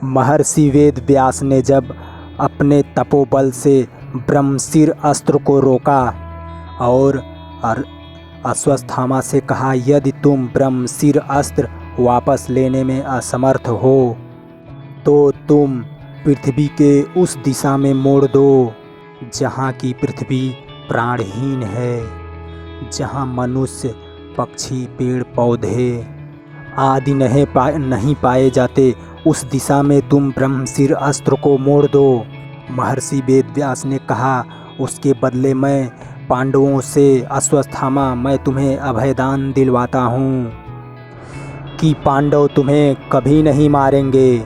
महर्षि वेद व्यास ने जब अपने तपोबल से ब्रह्मशिर अस्त्र को रोका और अश्वत्थामा से कहा, यदि तुम ब्रह्मशिर अस्त्र वापस लेने में असमर्थ हो तो तुम पृथ्वी के उस दिशा में मोड़ दो जहाँ की पृथ्वी प्राणहीन है, जहाँ मनुष्य पक्षी पेड़ पौधे आदि नहीं पाए जाते। उस दिशा में तुम ब्रह्मशिर अस्त्र को मोड़ दो। महर्षि वेदव्यास ने कहा, उसके बदले मैं पांडवों से, अश्वत्थामा, मैं तुम्हें अभयदान दिलवाता हूँ कि पांडव तुम्हें कभी नहीं मारेंगे।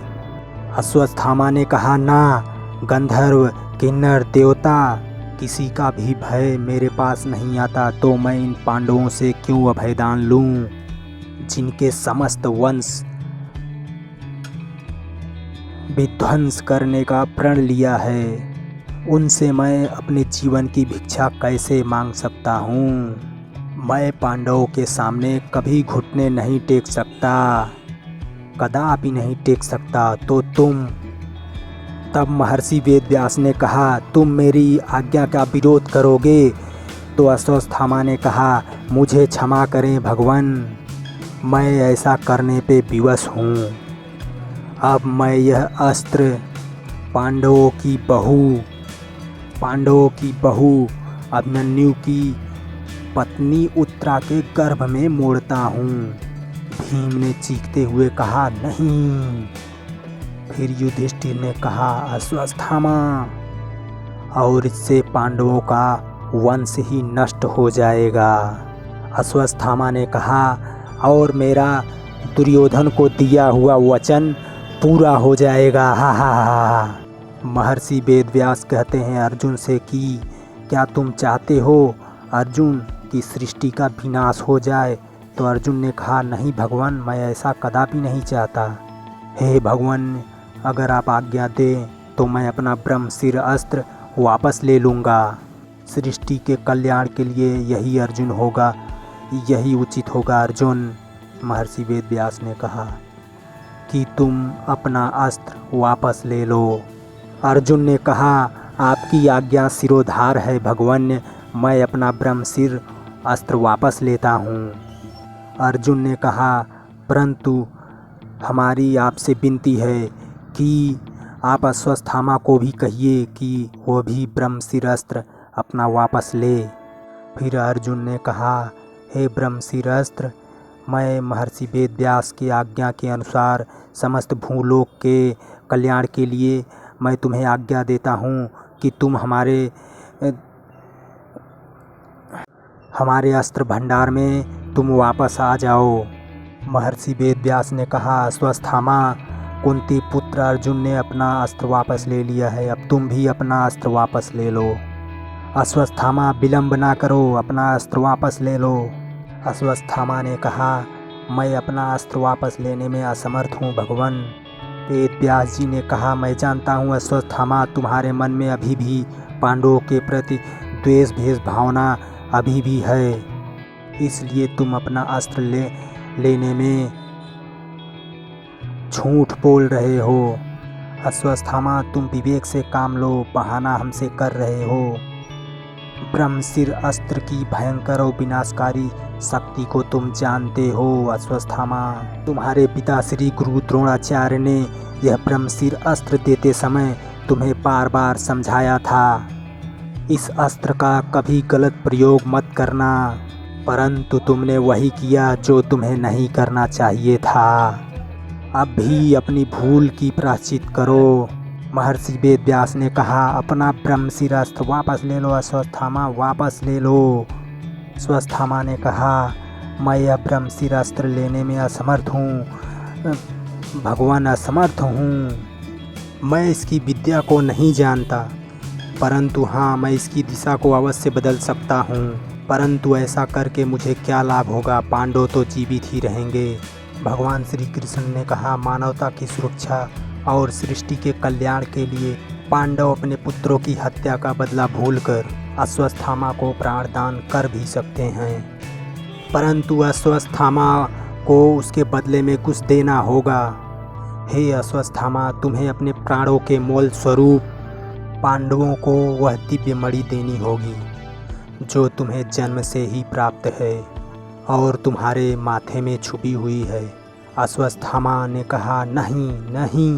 अश्वत्थामा ने कहा, ना, गंधर्व, किन्नर, देवता, किसी का भी भय मेरे पास नहीं आता, तो मैं इन पांडवों से क्यों अभयदान लूँ, जिनके समस्त वंश विध्वंस करने का प्रण लिया है। उनसे मैं अपने जीवन की भिक्षा कैसे मांग सकता हूँ। मैं पांडवों के सामने कभी घुटने नहीं टेक सकता, कदापि नहीं टेक सकता। तो तुम तब महर्षि वेदव्यास ने कहा, तुम मेरी आज्ञा का विरोध करोगे? तो अश्वत्थामा ने कहा, मुझे क्षमा करें भगवान, मैं ऐसा करने पे विवश हूँ। अब मैं यह अस्त्र पांडवों की बहू अभिमन्यु की पत्नी उत्तरा के गर्भ में मोड़ता हूँ। भीम ने चीखते हुए कहा, नहीं। फिर युधिष्ठिर ने कहा, अश्वत्थामा, और इससे पांडवों का वंश ही नष्ट हो जाएगा। अश्वत्थामा ने कहा, और मेरा दुर्योधन को दिया हुआ वचन पूरा हो जाएगा। हा हा हा। महर्षि वेदव्यास कहते हैं अर्जुन से कि क्या तुम चाहते हो अर्जुन की सृष्टि का विनाश हो जाए? तो अर्जुन ने कहा, नहीं भगवान, मैं ऐसा कदापि नहीं चाहता। हे भगवान, अगर आप आज्ञा दें तो मैं अपना ब्रह्मशिर अस्त्र वापस ले लूँगा। सृष्टि के कल्याण के लिए यही अर्जुन होगा, यही उचित होगा अर्जुन। महर्षि वेदव्यास ने कहा कि तुम अपना अस्त्र वापस ले लो। अर्जुन ने कहा, आपकी आज्ञा सिरोधार है भगवान, मैं अपना ब्रह्मशिर अस्त्र वापस लेता हूँ। अर्जुन ने कहा, परंतु हमारी आपसे विनती है कि आप अश्वत्थामा को भी कहिए कि वो भी ब्रह्मशिर अस्त्र अपना वापस ले। फिर अर्जुन ने कहा, हे ब्रह्मशिर अस्त्र, मैं महर्षि वेदव्यास की आज्ञा के अनुसार समस्त भूलोक के कल्याण के लिए मैं तुम्हें आज्ञा देता हूँ कि तुम हमारे अस्त्र भंडार में तुम वापस आ जाओ। महर्षि वेदव्यास ने कहा, अश्वत्थामा, कुंती पुत्र अर्जुन ने अपना अस्त्र वापस ले लिया है, अब तुम भी अपना अस्त्र वापस ले लो। अश्वत्थामा, विलंब ना करो, अपना अस्त्र वापस ले लो। अश्वत्थामा ने कहा, मैं अपना अस्त्र वापस लेने में असमर्थ हूँ भगवान। वेदव्यास जी ने कहा, मैं जानता हूँ अश्वत्थामा, तुम्हारे मन में अभी भी पांडवों के प्रति द्वेष भेष भावना अभी भी है, इसलिए तुम अपना अस्त्र लेने में झूठ बोल रहे हो। अश्वत्थामा, तुम विवेक से काम लो, बहाना हमसे कर रहे हो। ब्रह्मशिर अस्त्र की भयंकर और विनाशकारी शक्ति को तुम जानते हो अश्वत्थामा। तुम्हारे पिता श्री गुरु द्रोणाचार्य ने यह ब्रह्मशिर अस्त्र देते समय तुम्हें बार बार समझाया था, इस अस्त्र का कभी गलत प्रयोग मत करना, परंतु तुमने वही किया जो तुम्हें नहीं करना चाहिए था। अब भी अपनी भूल की प्रायश्चित करो। महर्षि वेदव्यास ने कहा, अपना ब्रह्मशिर अस्त्र वापस ले लो अश्वत्थामा, वापस ले लो। अश्वत्थामा ने कहा, मैं यह ब्रह्मशिर अस्त्र लेने में असमर्थ हूँ भगवान, असमर्थ हूँ। मैं इसकी विद्या को नहीं जानता, परंतु हाँ, मैं इसकी दिशा को अवश्य बदल सकता हूँ, परंतु ऐसा करके मुझे क्या लाभ होगा, पांडव तो जीवित ही रहेंगे। भगवान श्री कृष्ण ने कहा, मानवता की सुरक्षा और सृष्टि के कल्याण के लिए पांडव अपने पुत्रों की हत्या का बदला भूलकर अश्वत्थामा को प्राणदान कर भी सकते हैं, परंतु अश्वत्थामा को उसके बदले में कुछ देना होगा। हे अश्वत्थामा, तुम्हें अपने प्राणों के मोल स्वरूप पांडवों को वह दिव्य मणि देनी होगी जो तुम्हें जन्म से ही प्राप्त है और तुम्हारे माथे में छुपी हुई है। अश्वत्थामा ने कहा, नहीं नहीं,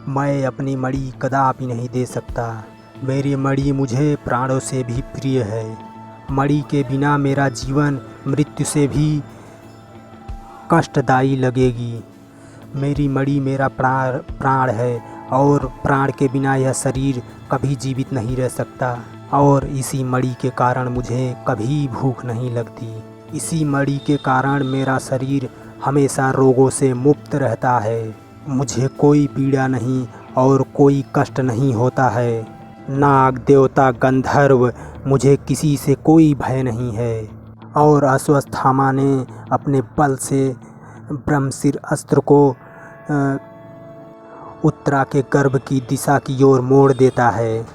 मैं अपनी मणि कदापि नहीं दे सकता। मेरी मणि मुझे प्राणों से भी प्रिय है। मणि के बिना मेरा जीवन मृत्यु से भी कष्टदायी लगेगी। मेरी मणि मेरा प्राण है और प्राण के बिना यह शरीर कभी जीवित नहीं रह सकता और इसी मणि के कारण मुझे कभी भूख नहीं लगती। इसी मणि के कारण मेरा शरीर हमेशा रोगों से मुक्त रहता है। मुझे कोई पीड़ा नहीं और कोई कष्ट नहीं होता है। नाग, देवता, गंधर्व, मुझे किसी से कोई भय नहीं है। और अश्वत्थामा ने अपने बल से ब्रह्मशिर अस्त्र को उत्तरा के गर्भ की दिशा की ओर मोड़ देता है।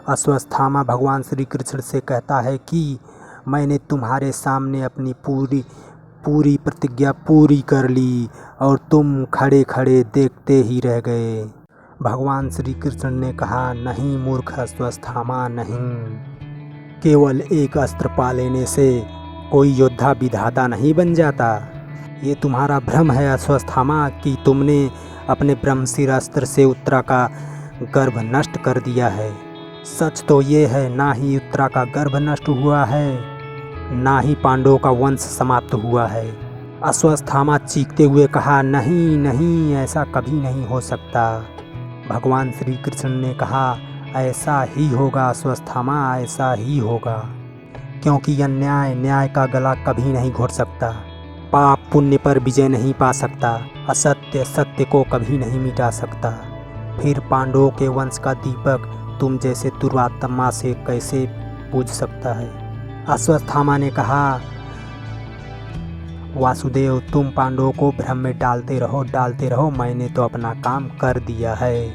अश्वत्थामा भगवान श्री कृष्ण से कहता है कि मैंने तुम्हारे सामने अपनी पूरी प्रतिज्ञा पूरी कर ली और तुम खड़े खड़े देखते ही रह गए। भगवान श्री कृष्ण ने कहा, नहीं मूर्ख अश्वत्थामा, नहीं। केवल एक अस्त्र पा लेने से कोई योद्धा विधाता नहीं बन जाता। ये तुम्हारा भ्रम है अश्वत्थामा कि तुमने अपने ब्रह्मशिर अस्त्र से उत्तरा का गर्भ नष्ट कर दिया है। सच तो ये है, ना ही उत्तरा का गर्भ नष्ट हुआ है, ना ही पांडवों का वंश समाप्त हुआ है। अश्वत्थामा चीखते हुए कहा, नहीं नहीं, ऐसा कभी नहीं हो सकता। भगवान श्री कृष्ण ने कहा, ऐसा ही होगा अश्वत्थामा, ऐसा ही होगा, क्योंकि अन्याय न्याय का गला कभी नहीं घोट सकता। पाप पुण्य पर विजय नहीं पा सकता। असत्य सत्य को कभी नहीं मिटा सकता। फिर पांडवों के वंश का दीपक तुम जैसे दुरात्मा से कैसे बुझ सकता है। अश्वत्थामा ने कहा, वासुदेव, तुम पांडवों को भ्रम में डालते रहो, मैंने तो अपना काम कर दिया है।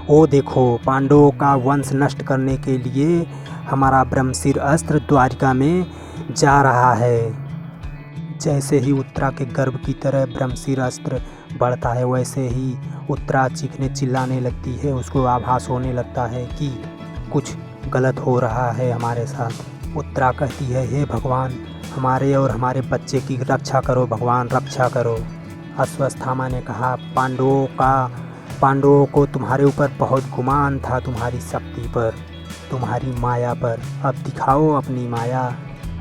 ओ देखो, पांडवों का वंश नष्ट करने के लिए हमारा ब्रह्मशिर अस्त्र द्वारिका में जा रहा है। जैसे ही उत्तरा के गर्भ की तरह ब्रह्मशिर अस्त्र बढ़ता है, वैसे ही उत्तरा चीखने चिल्लाने लगती है। उसको आभास होने लगता है कि कुछ गलत हो रहा है हमारे साथ। उत्तरा कहती है, हे भगवान, हमारे और हमारे बच्चे की रक्षा करो भगवान, रक्षा करो। अश्वत्थामा ने कहा, पांडवों को तुम्हारे ऊपर बहुत गुमान था, तुम्हारी शक्ति पर, तुम्हारी माया पर। अब दिखाओ अपनी माया,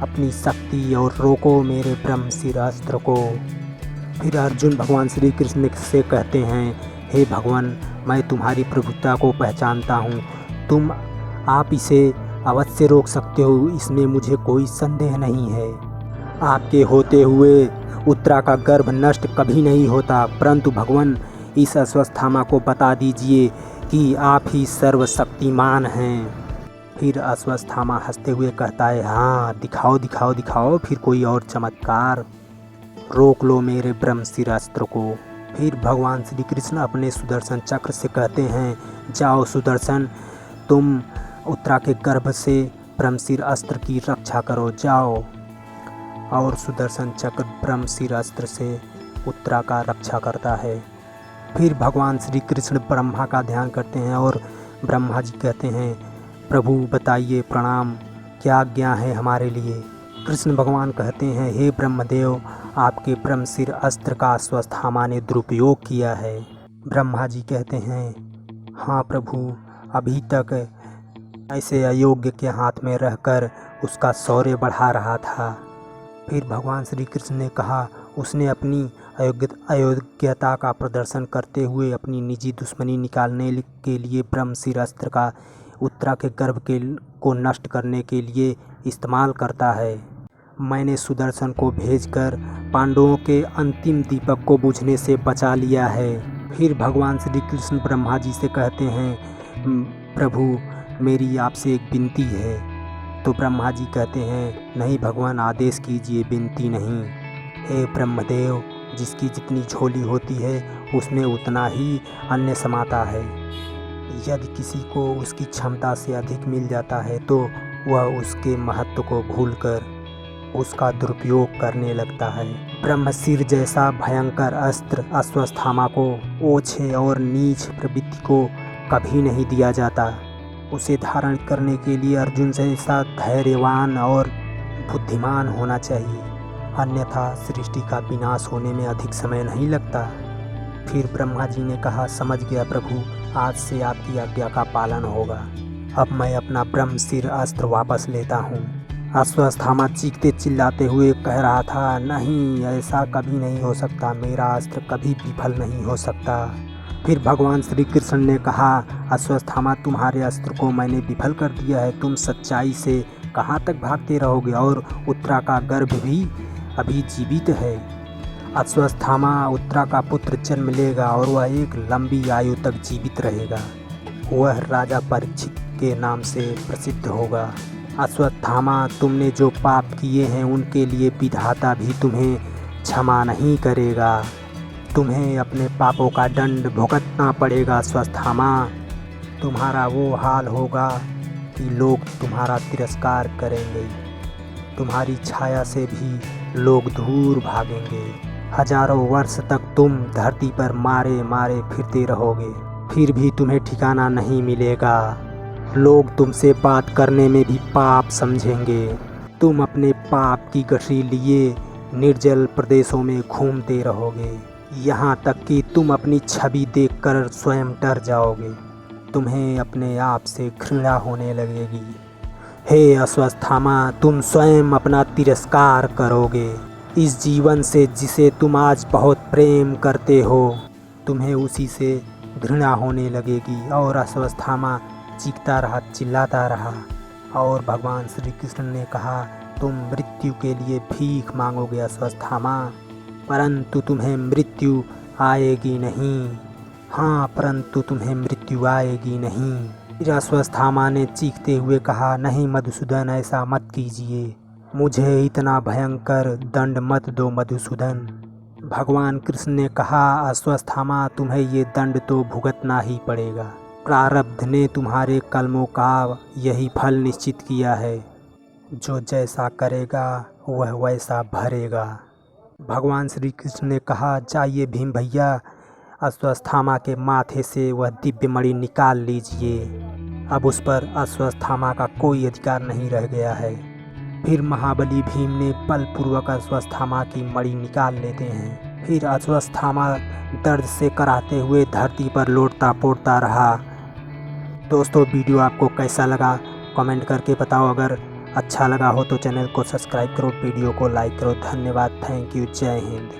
अपनी शक्ति और रोको मेरे ब्रह्मशिर अस्त्र को। फिर अर्जुन भगवान श्री कृष्ण से कहते हैं, हे भगवान, मैं तुम्हारी प्रभुता को पहचानता हूँ। तुम आप इसे अवश्य रोक सकते हो, इसमें मुझे कोई संदेह नहीं है। आपके होते हुए उत्तरा का गर्भ नष्ट कभी नहीं होता, परंतु भगवान इस अश्वत्थामा को बता दीजिए कि आप ही सर्वशक्तिमान हैं। फिर अश्वत्थामा हंसते हुए कहता है, हाँ, दिखाओ, फिर कोई और चमत्कार, रोक लो मेरे ब्रह्मशिर अस्त्र को। फिर भगवान श्री कृष्ण अपने सुदर्शन चक्र से कहते हैं, जाओ सुदर्शन, तुम उत्तरा के गर्भ से ब्रह्मशिर अस्त्र की रक्षा करो, जाओ। और सुदर्शन चक्र ब्रह्मशिर अस्त्र से उत्तरा का रक्षा करता है। फिर भगवान श्री कृष्ण ब्रह्मा का ध्यान करते हैं और ब्रह्मा जी कहते हैं, प्रभु बताइए, प्रणाम, क्या आज्ञा है हमारे लिए। कृष्ण भगवान कहते हैं, हे ब्रह्मदेव, आपके ब्रह्मशिर अस्त्र का अश्वत्थामा ने दुरुपयोग किया है। ब्रह्मा जी कहते हैं, हाँ प्रभु, अभी तक ऐसे अयोग्य के हाथ में रहकर उसका शौर्य बढ़ा रहा था। फिर भगवान श्री कृष्ण ने कहा, उसने अपनी अयोग्यता का प्रदर्शन करते हुए अपनी निजी दुश्मनी निकालने के लिए ब्रह्मशिर अस्त्र का उत्तरा के गर्भ को नष्ट करने के लिए इस्तेमाल करता है। मैंने सुदर्शन को भेजकर पांडवों के अंतिम दीपक को बुझने से बचा लिया है। फिर भगवान श्री कृष्ण ब्रह्मा जी से कहते हैं, प्रभु, मेरी आपसे एक विनती है। तो ब्रह्मा जी कहते हैं, नहीं भगवान, आदेश कीजिए, विनती नहीं। हे ब्रह्मदेव, जिसकी जितनी झोली होती है उसमें उतना ही अन्न समाता है। यदि किसी को उसकी क्षमता से अधिक मिल जाता है तो वह उसके महत्व को भूलकर उसका दुरुपयोग करने लगता है। ब्रह्मशिर जैसा भयंकर अस्त्र अश्वत्थामा को ओछे और नीच प्रवृत्ति को कभी नहीं दिया जाता। उसे धारण करने के लिए अर्जुन जैसा धैर्यवान और बुद्धिमान होना चाहिए, अन्यथा सृष्टि का विनाश होने में अधिक समय नहीं लगता। फिर ब्रह्मा जी ने कहा, समझ गया प्रभु, आज से आपकी आज्ञा का पालन होगा। अब मैं अपना ब्रह्मशिर अस्त्र वापस लेता हूँ। अश्वत्थामा चीखते चिल्लाते हुए कह रहा था, नहीं, ऐसा कभी नहीं हो सकता, मेरा अस्त्र कभी विफल नहीं हो सकता। फिर भगवान श्री कृष्ण ने कहा, अश्वत्थामा, तुम्हारे अस्त्र को मैंने विफल कर दिया है, तुम सच्चाई से कहाँ तक भागते रहोगे, और उत्तरा का गर्भ भी अभी जीवित है। अश्वत्थामा उत्तरा का पुत्र जन्म लेगा और वह एक लंबी आयु तक जीवित रहेगा। वह राजा परीक्षित के नाम से प्रसिद्ध होगा। अश्वत्थामा, तुमने जो पाप किए हैं उनके लिए विधाता भी तुम्हें क्षमा नहीं करेगा। तुम्हें अपने पापों का दंड भुगतना पड़ेगा। अश्वत्थामा, तुम्हारा वो हाल होगा कि लोग तुम्हारा तिरस्कार करेंगे, तुम्हारी छाया से भी लोग दूर भागेंगे। हजारों वर्ष तक तुम धरती पर मारे मारे फिरते रहोगे, फिर भी तुम्हें ठिकाना नहीं मिलेगा। लोग तुमसे बात करने में भी पाप समझेंगे। तुम अपने पाप की गठरी लिए निर्जल प्रदेशों में घूमते रहोगे, यहाँ तक कि तुम अपनी छवि देखकर स्वयं डर जाओगे। तुम्हें अपने आप से घृणा होने लगेगी। हे अश्वत्थामा, तुम स्वयं अपना तिरस्कार करोगे। इस जीवन से जिसे तुम आज बहुत प्रेम करते हो, तुम्हें उसी से घृणा होने लगेगी। और अश्वत्थामा चीखता रहा, चिल्लाता रहा, और भगवान श्री कृष्ण ने कहा, तुम मृत्यु के लिए भीख मांगोगे अश्वत्थामा, परंतु तुम्हें मृत्यु आएगी नहीं। हाँ, परंतु तुम्हें मृत्यु आएगी नहीं। फिर अश्वत्थामा ने चीखते हुए कहा, नहीं मधुसूदन, ऐसा मत कीजिए, मुझे इतना भयंकर दंड मत दो मधुसूदन। भगवान कृष्ण ने कहा, अश्वत्थामा, तुम्हें ये दंड तो भुगतना ही पड़ेगा। प्रारब्ध ने तुम्हारे कर्मों का यही फल निश्चित किया है। जो जैसा करेगा वह वैसा भरेगा। भगवान श्री कृष्ण ने कहा, जाइए भीम भैया, अश्वत्थामा के माथे से वह दिव्य मणि निकाल लीजिए। अब उस पर अश्वत्थामा का कोई अधिकार नहीं रह गया है। फिर महाबली भीम ने बलपूर्वक अश्वत्थामा की मणि निकाल लेते हैं। फिर अश्वत्थामा दर्द से कराहते हुए धरती पर लोटता पोड़ता रहा। दोस्तों, वीडियो आपको कैसा लगा कमेंट करके बताओ। अगर अच्छा लगा हो तो चैनल को सब्सक्राइब करो, वीडियो को लाइक करो। धन्यवाद, थैंक यू, जय हिंद।